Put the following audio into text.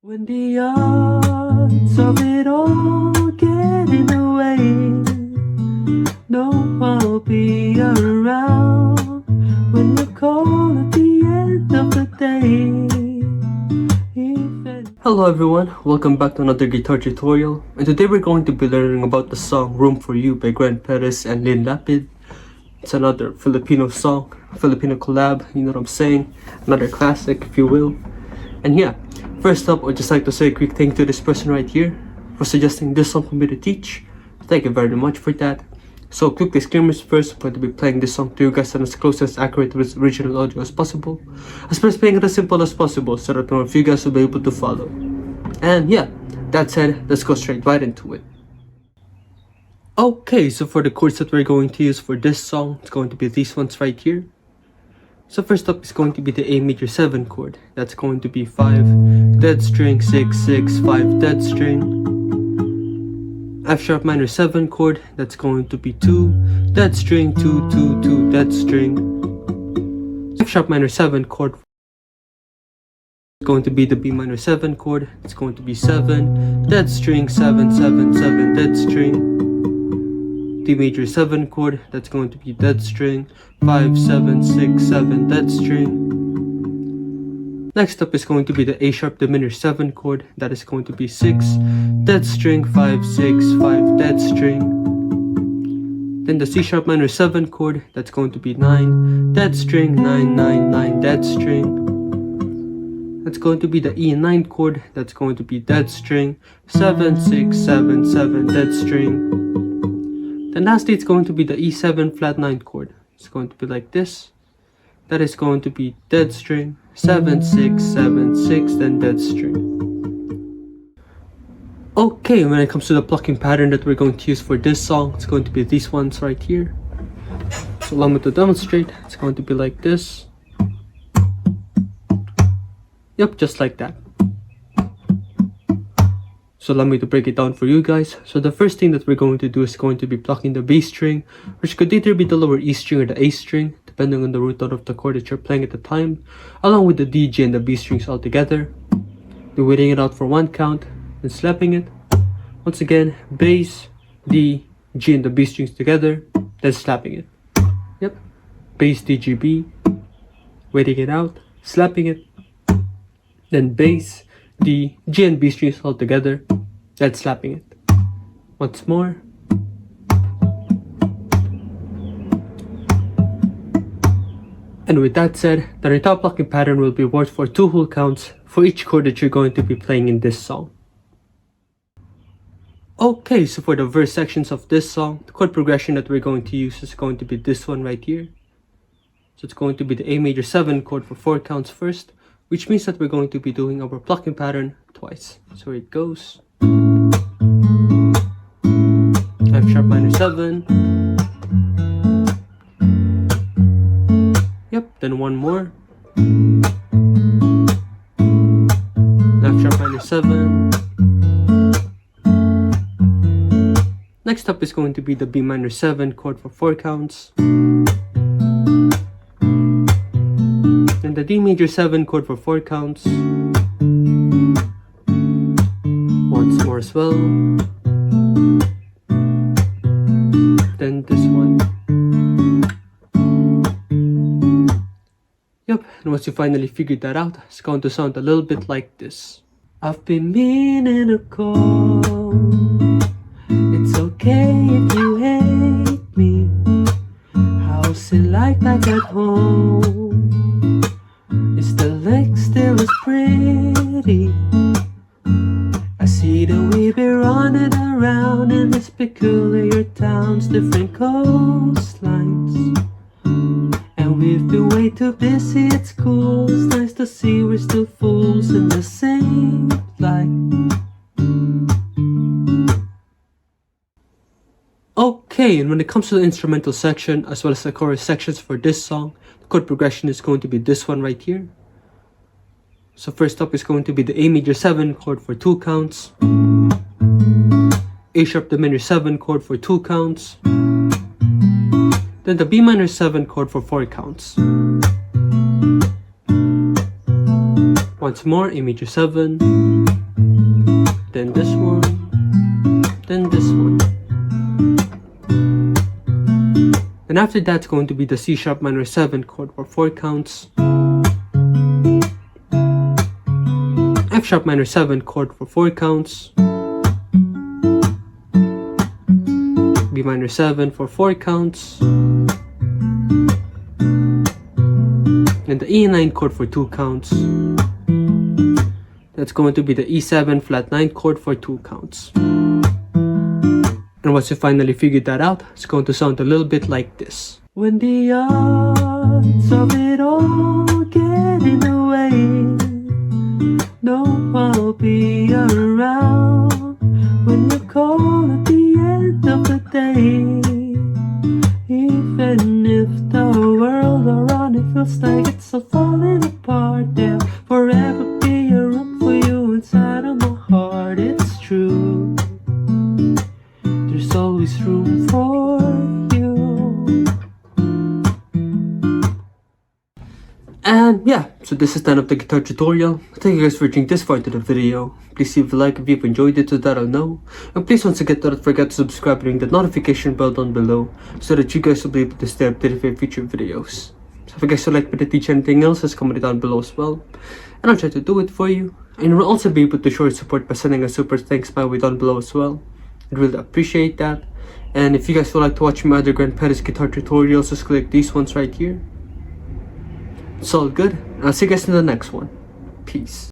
When the odds of it all get in the way, no one will be around when you call at the end of the day. Hello everyone, welcome back to another guitar tutorial, and today we're going to be learning about the song Room For You by GRENTPEREZ and Lyn Lapid. It's another Filipino song, Filipino collab, you know what I'm saying, another classic if you will. And yeah, first up, I'd just like to say a quick thank you to this person right here for suggesting this song for me to teach. Thank you very much for that. So quick disclaimers first, I'm going to be playing this song to you guys as close as accurate to its original audio as possible, as well as playing it as simple as possible so that more of you guys will be able to follow. And yeah, that said, let's go straight right into it. Okay, so for the chords that we're going to use for this song, it's going to be these ones right here. So first up is going to be the A major 7 chord. That's going to be 5, dead string, 6, 6, 5, dead string. F sharp minor 7 chord. That's going to be 2, dead string, 2, 2, 2, dead string. F sharp minor 7 chord. It's going to be the B minor 7 chord. It's going to be 7, dead string, 7, 7, 7, dead string. D major 7 chord, that's going to be dead string, 5, 7, 6, 7, dead string. Next up is going to be the A sharp diminished 7 chord, that is going to be 6, dead string, 5, 6, 5, dead string. Then the C sharp minor 7 chord, that's going to be 9, dead string, 9, 9, 9, dead string. That's going to be the E 9 chord, that's going to be dead string, 7, 6, 7, 7, dead string. Then lastly, it's going to be the E7 flat 9 chord. It's going to be like this. That is going to be dead string, 7, 6, 7, 6, then dead string. Okay, when it comes to the plucking pattern that we're going to use for this song, it's going to be these ones right here. So allow me to demonstrate. It's going to be like this. Yep, just like that. So allow me to break it down for you guys. So the first thing that we're going to do is going to be plucking the B string, which could either be the lower E string or the A string, depending on the root note of the chord that you're playing at the time, along with the D, G, and the B strings all together. Then waiting it out for one count, then slapping it. Once again, bass, D, G, and the B strings together, then slapping it. Yep, bass, D, G, B, waiting it out, slapping it, then bass, D, G, and B strings all together, then slapping it. Once more. And with that said, the entire plucking pattern will be worked for 2 whole counts for each chord that you're going to be playing in this song. Okay, so for the verse sections of this song, the chord progression that we're going to use is going to be this one right here. So it's going to be the A major 7 chord for 4 counts first, which means that we're going to be doing our plucking pattern twice. So it goes F sharp minor 7. Yep, then one more. F sharp minor 7. Next up is going to be the B minor 7 chord for 4 counts. And the D major 7 chord for 4 counts. Once more as well. Then this one. Yep, and once you finally figured that out, it's going to sound a little bit like this. I've been meaning to call. It's okay if you hate me. How's it like back at home? Is the lake still as pretty? I see that we've been running around in this peculiar town's different coastlines, and we've been way too busy at school. It's nice to see we're still fools in the same light. Okay, and when it comes to the instrumental section as well as the chorus sections for this song, the chord progression is going to be this one right here. So first up is going to be the A major 7 chord for 2 counts, A sharp diminished 7 chord for 2 counts, then the B minor 7 chord for 4 counts. Once more, A major 7, then this one, then this one. And after that's going to be the C sharp minor 7 chord for 4 counts, F sharp minor 7 chord for 4 counts, B minor 7 for 4 counts, and the E9 chord for 2 counts. That's going to be the E7 flat 9 chord for 2 counts. And once you finally figured that out, it's going to sound a little bit like this. When the odds of it all get in the way, no, I'll be around when you call at the end of the day. Even if the world around it feels like it's all falling apart, there'll forever be a room for you inside of my heart. It's true, there's always room for you. And yeah, so this is the end of the guitar tutorial. Thank you guys for watching this far into the video. Please leave a like if you've enjoyed it so that I'll know. And please once again don't forget to subscribe and ring the notification bell down below so that you guys will be able to stay updated for future videos. So if you guys would like me to teach anything else, just comment it down below as well, and I'll try to do it for you. And we'll also be able to show your support by sending a super thanks my way down below as well. I'd really appreciate that. And if you guys would like to watch my other GRENTPEREZ guitar tutorials, just click these ones right here. It's all good. I'll see you guys in the next one. Peace.